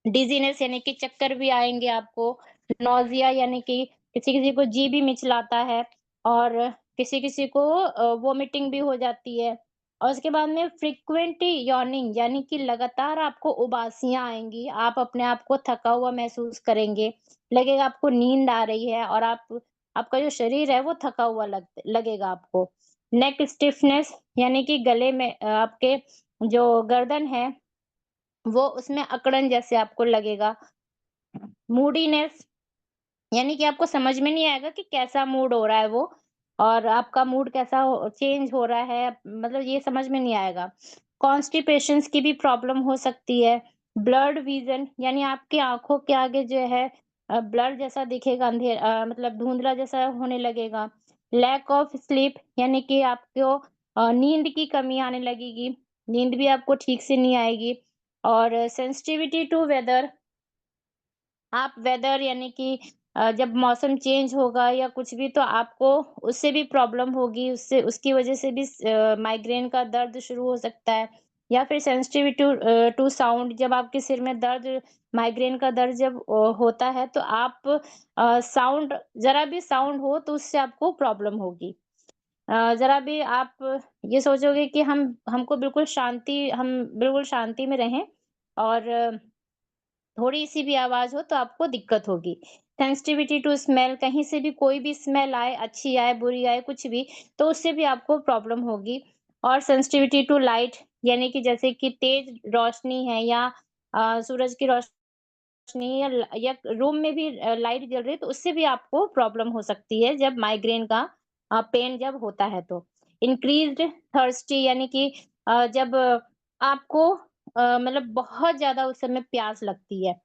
डिज़ीनेस यानी कि चक्कर भी आएँगे आपको, नौज़िया यानी कि किसी-किसी को जी भी मिचलाता है और किसी-किसी को वॉमिटिंग भी हो जाती है। और उसके बाद में फ्रीक्वेंट यॉर्निंग यानी कि लगातार आपको उबासियाँ आएँगी, आप अपने आप को थका हुआ महसूस करेंगे, लगेगा आपको नींद आ रही है और आपका जो शरीर है वो थका हुआ लगेगा आपको। नेक स्टिफनेस यानी कि गले में आपके जो गर्दन है वो उसमें अकड़न जैसे आपको लगेगा। मूडीनेस यानी कि आपको समझ में नहीं आएगा कि कैसा मूड हो रहा है वो और आपका मूड कैसा चेंज हो रहा है, मतलब ये समझ में नहीं आएगा। कॉन्स्टिपेशंस की भी प्रॉब्लम हो सकती है। ब्लर्ड विजन यानी आपकी आंखों के आगे जो है ब्लर जैसा दिखेगा, मतलब धुंधला जैसा होने लगेगा। लैक ऑफ स्लीप यानी कि आपको नींद की कमी आने लगेगी, नींद भी आपको ठीक से नहीं आएगी। और सेंसिटिविटी टू वेदर, आप वेदर यानी कि जब मौसम चेंज होगा या कुछ भी तो आपको उससे भी प्रॉब्लम होगी, उससे उसकी वजह से भी माइग्रेन का दर्द शुरू हो सकता है। या फिर सेंसिटिविटी टू साउंड, जब आपके सिर में दर्द माइग्रेन का दर्द जब होता है तो आप साउंड ज़रा भी साउंड हो तो उससे आपको प्रॉब्लम होगी। ज़रा भी आप ये सोचोगे कि हम बिल्कुल शांति में रहें और थोड़ी-सी भी आवाज़ हो तो आपको दिक्कत होगी। सेंसिटिविटी टू स्मेल, कहीं से भी कोई भी स्मेल आए, अच्छी आए, बुरी आए, कुछ भी, तो उससे भी आपको प्रॉब्लम होगी। और सेंसिटिविटी टू लाइट यानी कि जैसे कि तेज़ रोशनी है या सूरज की रोशनी या रूम में भी लाइट जल रही है, तो उससे भी आपको प्रॉब्लम हो सकती है जब माइग्रेन का पेन जब होता है तो। इंक्रीज़्ड थर्स्टी यानी कि जब आपको मतलब बहुत ज़्यादा उस समय प्यास लगती है।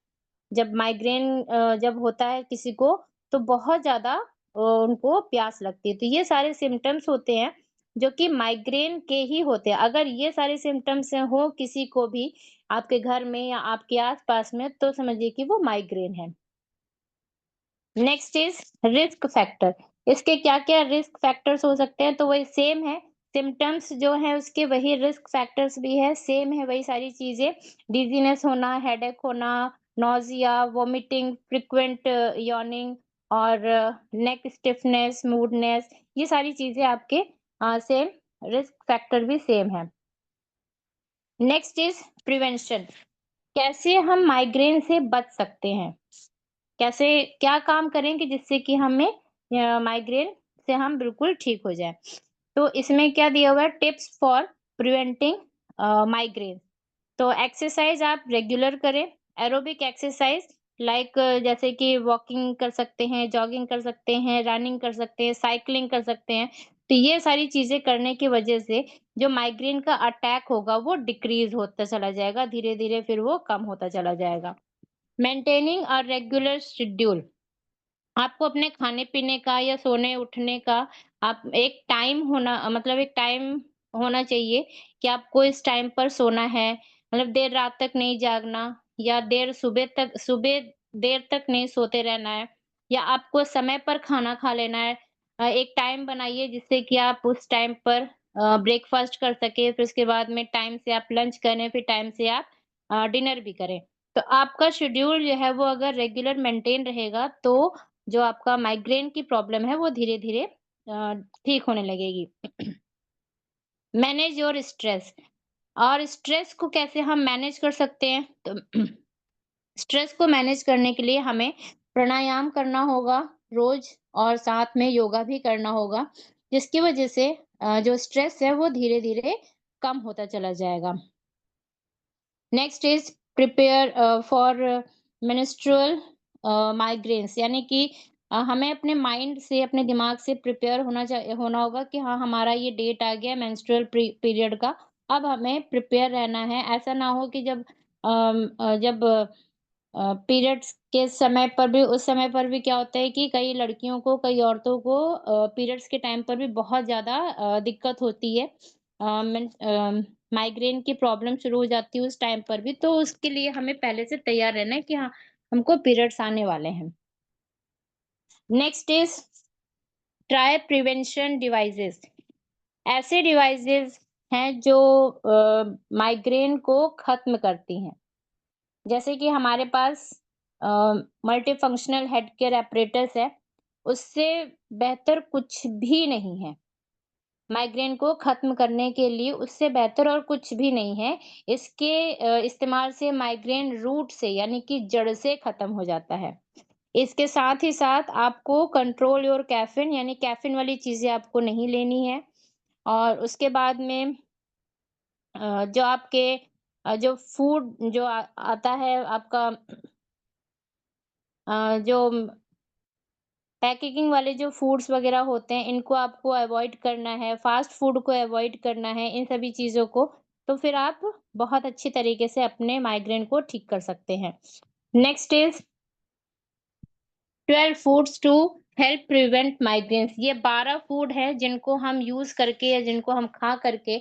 जब माइग्रेन जब होता है किसी को तो बहुत ज़्यादा उनको प्यास लगती है। तो ये सारे सिम्पटम्स होते हैं जो कि माइग्रेन के ही होते हैं। अगर ये सारे सिम्पटम्स हो किसी को भी आपके घर में या आपके आस-पास में तो समझिए कि वो माइग्रेन है। Next is risk factor. इसके क्या-क्या रिस्क फैक्टर्स हो सकते हैं? तो वही सेम है, सिम्पटम्स जो हैं उसके वही रिस्क फैक्टर्स भी है, सेम है वही सारी चीज़ें। डिज़ीनेस होना, हेडेक होना, नौज़िया, वॉमिटिंग, फ्रीक्वेंट यॉर्निंग और नेक स्टिफनेस, मूडनेस, ये सारी चीज़ें आपके सेम रिस्क फैक्टर भी सेम है। Next is prevention. कैसे हम माइग्रेन से बच सकते हैं? कैसे क्या काम करें कि जिससे कि हमें माइग्रेन से हम बिल्कुल ठीक हो जाएँ। तो इसमें क्या दिया हुआ है, टिप्स फॉर प्रिवेंटिंग माइग्रेन। तो एक्सरसाइज़ आप रेगुलर करें, एरोबिक एक्सरसाइज़ लाइक जैसे कि वॉकिंग कर सकते हैं, जॉगिंग कर सकते हैं, रनिंग कर सकते हैं, साइक्लिंग कर सकते हैं। तो ये सारी चीज़ें करने की वजह से जो माइग्रेन का अटैक होगा वो डिक्रीज़ होता चला जाएगा, धीरे-धीरे फिर वो कम होता चला जाएगा। मेंटेनिंग अ रेगुलर शेड्यूल, आपको अपने खाने-पीने का या सोने-उठने का आप एक टाइम होना मतलब एक टाइम होना चाहिए कि आपको इस टाइम पर सोना है, मतलब देर रात तक नहीं जागना या सुबह देर तक नहीं सोते रहना है या आपको समय पर खाना खा लेना है। एक टाइम बनाइए जिससे कि आप उस टाइम पर ब्रेकफ़ास्ट कर सकें, फिर उसके बाद में टाइम से आप लंच करें, फिर टाइम से आप डिनर भी करें। तो आपका शेड्यूल जो है वो अगर रेगुलर मेंटेन रहेगा तो जो आपका माइग्रेन की प्रॉब्लम है वो धीरे-धीरे ठीक होने लगेगी। मैनेज योर स्ट्रेस, और स्ट्रेस को कैसे हम मैनेज कर सकते हैं? तो स्ट्रेस को मैनेज करने के लिए हमें प्राणायाम करना होगा रोज़ और साथ में योगा भी करना होगा, जिसकी वजह से जो स्ट्रेस है वो धीरे-धीरे कम होता चला जाएगा। Next is prepare for menstrual migraines, यानी कि हमें अपने माइंड से, अपने दिमाग से प्रिपेयर होना होगा कि हाँ, हमारा ये डेट आ गया मेंस्ट्रुअल पीरियड का, अब हमें प्रिपेयर रहना है। ऐसा ना हो कि जब पीरियड्स के समय पर भी, उस समय पर भी क्या होता है कि कई लड़कियों को, कई औरतों को पीरियड्स के टाइम पर भी बहुत ज़्यादा दिक्कत होती है। माइग्रेन की प्रॉब्लम शुरू हो जाती है उस टाइम पर भी, तो उसके लिए हमें पहले से तैयार रहना है कि हाँ, हमको पीरियड्स आने वाले हैं। Next is try prevention devices. ऐसे डिवाइसेज़ हैं जो माइग्रेन को ख़त्म करती हैं। जैसे कि हमारे पास मल्टीफंक्शनल हेड केयर apparatus है, उससे बेहतर कुछ भी नहीं है। माइग्रेन को ख़त्म करने के लिए उससे बेहतर और कुछ भी नहीं है। इसके इस्तेमाल से माइग्रेन रूट से, यानी कि जड़ से ख़त्म हो जाता है। इसके साथ ही साथ आपको कंट्रोल योर कैफ़ीन, यानी कैफ़ीन वाली चीज़ें आपको नहीं लेनी है। और उसके बाद में जो आपके जो फूड जो आता है आपका, जो पैकेजिंग वाले जो फूड्स वगैरह होते हैं, इनको आपको अवॉइड करना है, फ़ास्ट फूड को अवॉइड करना है, इन सभी चीज़ों को। तो फिर आप बहुत अच्छी तरीके से अपने माइग्रेन को ठीक कर सकते हैं। Next is 12 foods to help prevent migraines. ये 12 फूड हैं जिनको हम यूज़ करके या जिनको हम खा करके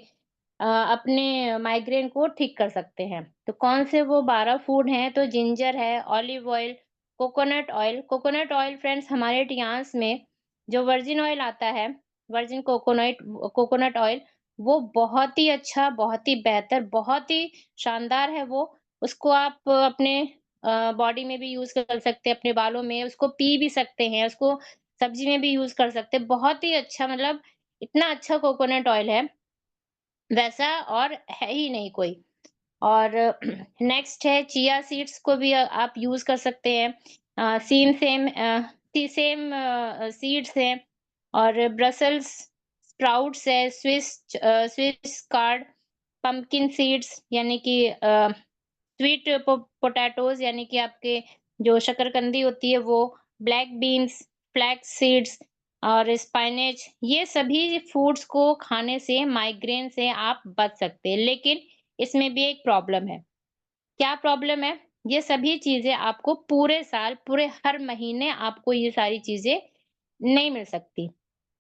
अपने माइग्रेन को ठीक कर सकते हैं। तो कौन से वो 12 फूड हैं? तो जिंजर है, olive oil, coconut oil. Coconut oil friends हमारे टियान्स में जो वर्जिन ऑयल आता है, वर्जिन कोकोनट ऑयल, वो बहुत ही अच्छा, बहुत ही बेहतर, बहुत ही शानदार है वो। उसको आप अपने बॉडी में भी यूज़ कर सकते हैं, अपने बालों में, उसको पी भी सकते हैं, उसको सब्ज़ी में भी यूज़ कर सकते हैं। बहुत ही अच्छा, मतलब इतना अच्छा कोकोनट ऑयल है, वैसा और है ही नहीं कोई। और नेक्स्ट है चिया सीड्स को भी आप यूज़ कर सकते हैं। सेम सीड्स हैं। और ब्रसेल्स स्प्राउट्स है, स्विस कार्ड, पंपकिन सीड्स यानी कि स्वीट पोटैटोज़ यानी कि आपके जो शकरकंदी होती है वो, ब्लैक बीन्स, फ्लैक्स सीड्स और स्पिनच, ये सभी फूड्स को खाने से माइग्रेन से आप बच सकते हैं। लेकिन इसमें भी एक प्रॉब्लम है। क्या प्रॉब्लम है? ये सभी चीज़ें आपको पूरे साल, पूरे हर महीने आपको ये सारी चीज़ें नहीं मिल सकती।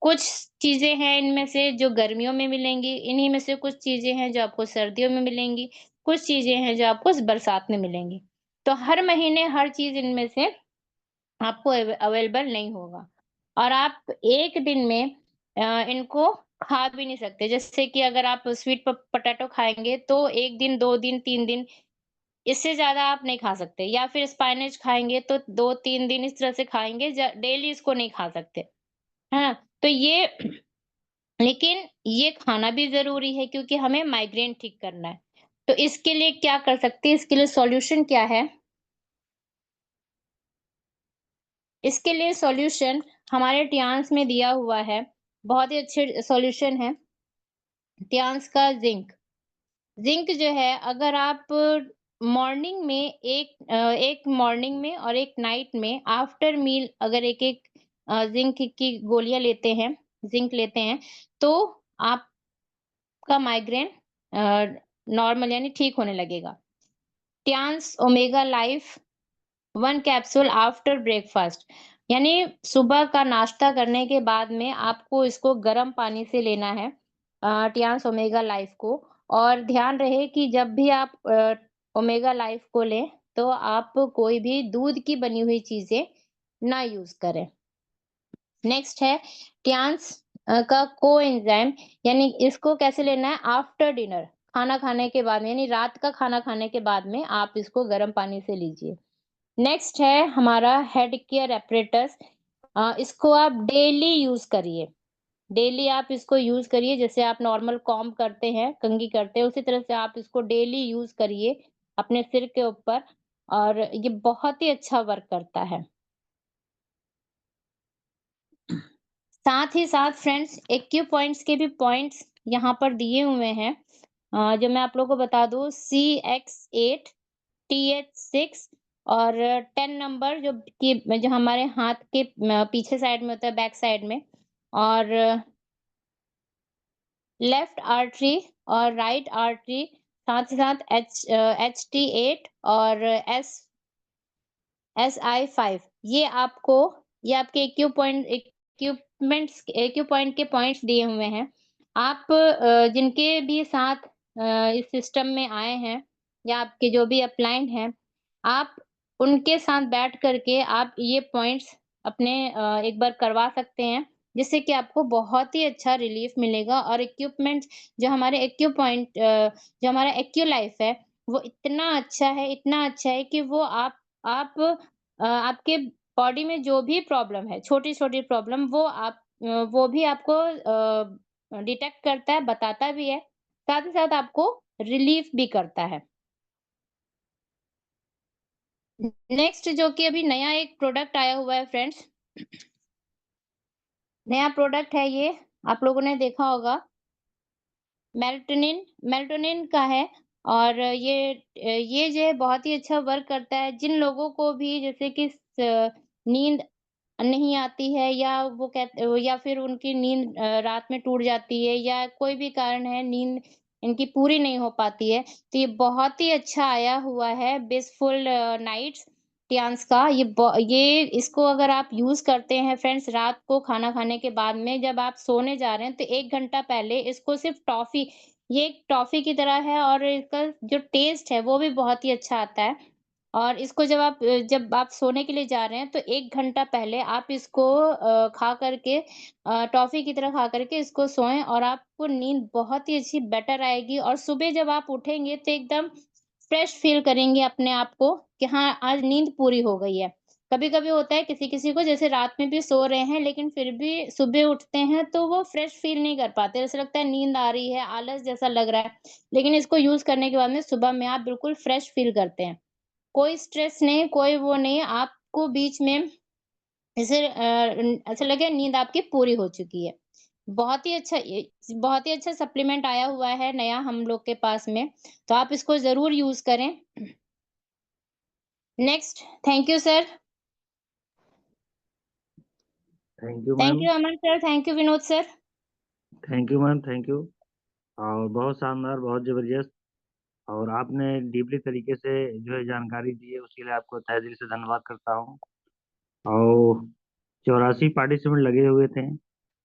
कुछ चीज़ें हैं इनमें से जो गर्मियों में मिलेंगी, इन्हीं में से कुछ चीज़ें हैं जो आपको सर्दियों में मिलेंगी, कुछ चीज़ें हैं जो आपको बरसात में मिलेंगी। तो हर महीने हर चीज़ इनमें से आपको अवेलेबल नहीं होगा। और आप एक दिन में इनको खा भी नहीं सकते। जैसे कि अगर आप स्वीट पोटैटो खाएँगे तो 1 दिन, 2 दिन, 3 दिन, इससे ज़्यादा आप नहीं खा सकते। या फिर स्पिनच खाएँगे तो 2-3 दिन इस तरह से खाएँगे, डेली इसको नहीं खा सकते। है ना? तो ये लेकिन ये खाना भी ज़रूरी है क्योंकि हमें माइग्रेन ठीक करना है। तो इसके लिए क्या कर सकते हैं? इसके लिए सॉल्यूशन क्या है? इसके लिए सॉल्यूशन हमारे टियान्स में दिया हुआ है। बहुत ही अच्छे सॉल्यूशन है। टियान्स का ज़िंक। ज़िंक जो है, अगर आप मॉर्निंग में एक मॉर्निंग में और एक नाइट में आफ्टर मील अगर एक-एक ज़िंक की गोलियाँ लेते हैं, ज़िंक लेते हैं, तो आपका माइग्रेन नॉर्मल यानी ठीक होने लगेगा। Trans omega life 1 capsule after breakfast यानी सुबह का नाश्ता करने के बाद में आपको इसको गर्म पानी से लेना है ट्रांस ओमेगा लाइफ को। और ध्यान रहे कि जब भी आप ओमेगा लाइफ को लें तो आप कोई भी दूध की बनी हुई चीजें ना यूज करें। नेक्स्ट है ट्रांस का कोएंजाइम यानी इसको कैसे लेना है आफ्टर डिनर, खाना खाने के बाद में यानी रात का खाना खाने के बाद में आप इसको गर्म पानी से लीजिए। नेक्स्ट है हमारा हेड केयर एपरेटस। इसको आप डेली यूज करिए। डेली आप इसको यूज करिए, जैसे आप नॉर्मल कॉम्ब करते हैं, कंघी करते हैं, उसी तरह से आप इसको डेली यूज करिए अपने सिर के ऊपर और ये बहुत ही अच्छा वर्क करता है। साथ ही साथ फ्रेंड्स एक्यू पॉइंट्स के भी पॉइंट्स यहाँ पर दिए हुए हैं। जो मैं आप लोगों को बता दूं CX8 TH6 और 10 नंबर जो हमारे हाथ के पीछे साइड में होता है, बैक साइड में, और लेफ्ट आर्टरी और राइट आर्टरी, साथ ही साथ HT8 और SI5। ये आपके एक्यू पॉइंट के पॉइंट्स दिए हुए हैं। आप जिनके भी साथ इस सिस्टम में आए हैं या आपके जो भी अपलाइंट हैं, आप उनके साथ बैठ करके आप ये पॉइंट्स अपने एक बार करवा सकते हैं, जिससे कि आपको बहुत ही अच्छा रिलीफ मिलेगा। और जो हमारा एक्यू लाइफ है, वो इतना अच्छा है कि वो आपके बॉडी में जो भी प्रॉब्लम है, छोटी-छोटी प्रॉब्लम, वो भी आपको डिटेक्ट करता है, बताता भी है, साथ ही साथ आपको रिलीफ भी करता है। नेक्स्ट जो कि अभी नया एक प्रोडक्ट आया हुआ है फ्रेंड्स, नया प्रोडक्ट है ये, आप लोगों ने देखा होगा, मेलाटोनिन का है। और ये जो है बहुत ही अच्छा वर्क करता है जिन लोगों को भी जैसे कि नींद नहीं आती है, या फिर उनकी नींद रात में टूट जाती है, या कोई भी कारण है नींद इनकी पूरी नहीं हो पाती है, तो ये बहुत ही अच्छा आया हुआ है ब्लिसफुल नाइट्स टियान्स का। ये इसको अगर आप यूज करते हैं फ्रेंड्स रात को खाना खाने के बाद में, जब आप सोने जा रहे हैं तो 1 घंटा पहले इसको सिर्फ ये एक टॉफी की तरह है और इसका जो टेस्ट है वो भी बहुत ही अच्छा आता है। और इसको जब आप सोने के लिए जा रहे हैं तो 1 घंटा पहले आप इसको खा करके टॉफ़ी की तरह खा करके इसको सोएँ और आपको नींद बहुत ही अच्छी बेटर आएगी और सुबह जब आप उठेंगे तो एकदम फ्रेश फ़ील करेंगे अपने आप को कि हाँ, आज नींद पूरी हो गई है। कभी-कभी होता है किसी-किसी को जैसे रात में भी सो रहे हैं लेकिन फिर भी सुबह उठते हैं तो वो फ्रेश फ़ील नहीं कर पाते। ऐसा लगता है नींद आ रही है, आलस जैसा लग रहा है। लेकिन इसको यूज़ करने के बाद में सुबह में आप बिल्कुल फ्रेश फ़ील करते हैं। कोई स्ट्रेस नहीं, कोई वो नहीं, आपको बीच में ऐसा लगे नींद आपकी पूरी हो चुकी है। बहुत ही अच्छा सप्लीमेंट आया हुआ है नया हम लोग के पास में, तो आप इसको ज़रूर यूज़ करें। Next, thank you sir. Thank you thank ma'am. You Aman sir, thank you Vinod sir. Thank you ma'am, thank you. और बहुत शानदार, बहुत ज़बरदस्त। और आपने डीपली तरीके से जो है जानकारी दी है, उसके लिए आपको तहे दिल से धन्यवाद करता हूँ। और 84 पार्टिसिपेंट लगे हुए थे।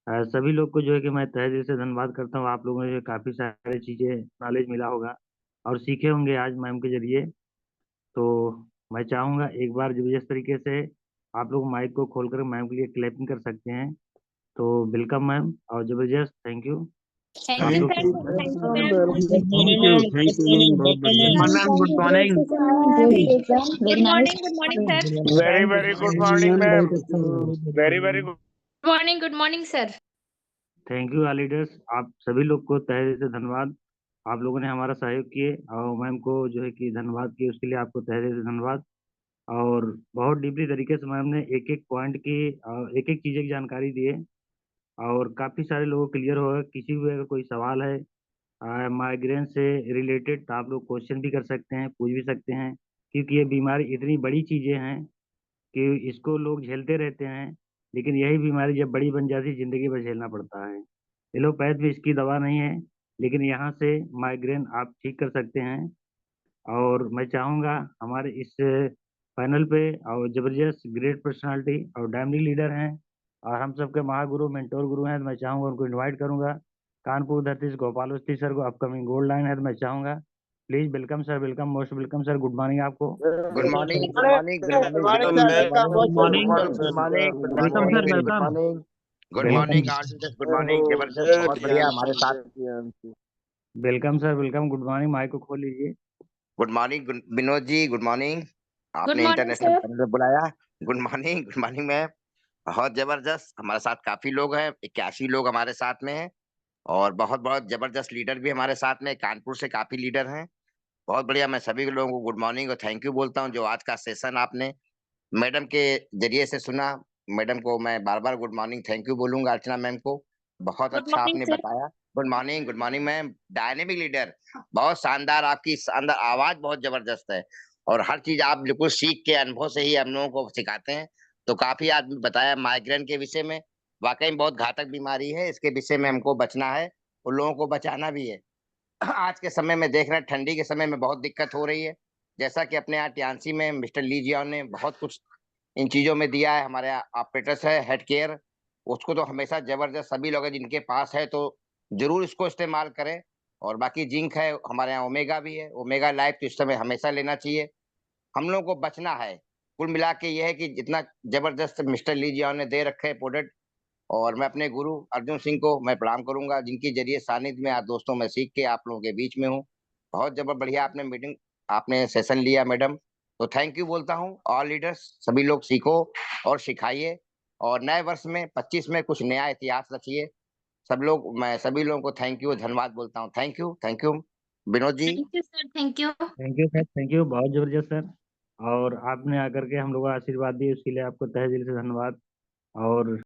सभी लोग को जो है कि मैं तहे दिल से धन्यवाद करता हूँ। आप लोगों ने काफ़ी सारी चीज़ें नॉलेज मिला होगा और सीखे होंगे आज मैम के ज़रिए। तो मैं चाहूँगा एक बार जबरदस्त तरीके से आप लोग माइक को खोलकर मैम के लिए क्लैपिंग कर सकते हैं। तो वेलकम मैम और जबरदस्त थैंक यू। थैंक आप यू लोग sir, thank you ma'am. Good morning, ma'am. Thank you, ma'am. बहुत बढ़िया. Good morning, good morning, good morning sir. very, very good morning, ma'am ma'am. बहुत अच्छा. Very, very good. Good morning sir. Thank you all leaders, आप सभी लोग को तहे दिल से धन्यवाद। आप लोगों ने हमारा सहयोग किए और मैम को जो है कि धन्यवाद किए, उसके लिए आपको तहे दिल से धन्यवाद। और बहुत डीपली तरीके से मैम ने एक एक पॉइंट की एक एक चीज़ की जानकारी दी है और काफ़ी सारे लोगों को क्लियर होगा। किसी भी अगर कोई सवाल है माइग्रेन से रिलेटेड आप लोग क्वेश्चन भी कर सकते हैं, पूछ भी सकते हैं, क्योंकि ये बीमारी इतनी बड़ी चीज़ें हैं कि इसको लोग झेलते रहते हैं, लेकिन यही बीमारी जब बड़ी बन जाती है ज़िंदगी भर झेलना पड़ता है। एलोपैथ में इसकी दवा नहीं है, लेकिन यहाँ से माइग्रेन आप ठीक कर सकते हैं। और मैं चाहूँगा हमारे इस पैनल पे और ज़बरदस्त ग्रेट पर्सनालिटी और डायमंड लीडर हैं और हम सबके महागुरु मेंटोर गुरु हैं, तो मैं चाहूँगा उनको इनवाइट करूँगा। कानपुर धरती से गोपाल अवस्थी सर को अपकमिंग गोल्ड लाइन है, तो मैं चाहूँगा please welcome sir, welcome, most welcome sir, good morning आपको। Good morning, good morning, good morning, good morning good morning, good welcome morning, sir, good welcome. Morning, good welcome morning, good morning, जबरदस्त, बहुत बढ़िया हमारे साथ। Welcome sir, welcome, good morning, mike को खोल लीजिए। Good morning Vinod ji, good morning. आपने morning, international sir. Panel में बुलाया। Good morning ma'am. बहुत जबरदस्त, हमारे साथ काफी लोग हैं, 81 लोग हमारे साथ में हैं और बहुत बहुत जबरदस्त लीडर भी हमारे साथ में, कानपुर से काफी लीडर हैं। बहुत बढ़िया, मैं सभी लोगों को गुड मॉर्निंग और थैंक यू बोलता हूँ जो आज का सेशन आपने मैडम के जरिए से सुना। मैडम को मैं बार-बार गुड मॉर्निंग, थैंक यू बोलूँगा, अर्चना मैम को। बहुत Good अच्छा morning, आपने sir. बताया। Good morning ma'am. Dynamic leader, बहुत शानदार, आपकी शानदार आवाज़ बहुत ज़बरदस्त है और हर चीज़ आप बिल्कुल सीख के अनुभव से ही हम लोगों को सिखाते हैं। तो काफ़ी आपने बताया माइग्रेन के विषय में, वाक़ई में बहुत घातक बीमारी है, इसके विषय में हमको बचना है और लोगों को बचाना भी है। आज के समय में देख रहे हैं, ठंडी के समय में बहुत दिक्कत हो रही है। जैसा कि अपने यहाँ टियांसी में मिस्टर ली जियाओ ने बहुत कुछ इन चीज़ों में दिया है। हमारे यहाँ ऑपरेटर्स है, हेड केयर, उसको तो हमेशा ज़बरदस्त सभी लोग हैं जिनके पास है तो ज़रूर इसको इस्तेमाल करें। और बाकी जिंक है, हमारे यहाँ ओमेगा भी है, ओमेगा लाइफ तो इस समय हमेशा लेना चाहिए। हम लोगों को बचना है। कुल मिला के ये है कि जितना ज़बरदस्त मिस्टर ली जियाओ ने दे रखे हैं प्रोडक्ट, और मैं अपने गुरु अर्जुन सिंह को मैं प्रणाम करूँगा, जिनके ज़रिए सानिध्य में आज दोस्तों मैं सीख के आप लोगों के बीच में हूँ। बहुत बढ़िया आपने मीटिंग आपने सेशन लिया मैडम, तो थैंक यू बोलता हूँ। ऑल लीडर्स सभी लोग सीखो और सिखाइए और नए वर्ष में 25 में कुछ नया इतिहास रचिए। सब लोग, मैं सभी लोगों को थैंक यू, धन्यवाद बोलता हूँ। Thank you Vinod ji. Thank you, sir. Thank you. Thank you sir, thank you, बहुत ज़बरदस्त सर। और आपने आकर के हम लोग को आशीर्वाद दिए उसके लिए आपको तहे दिल से धन्यवाद। और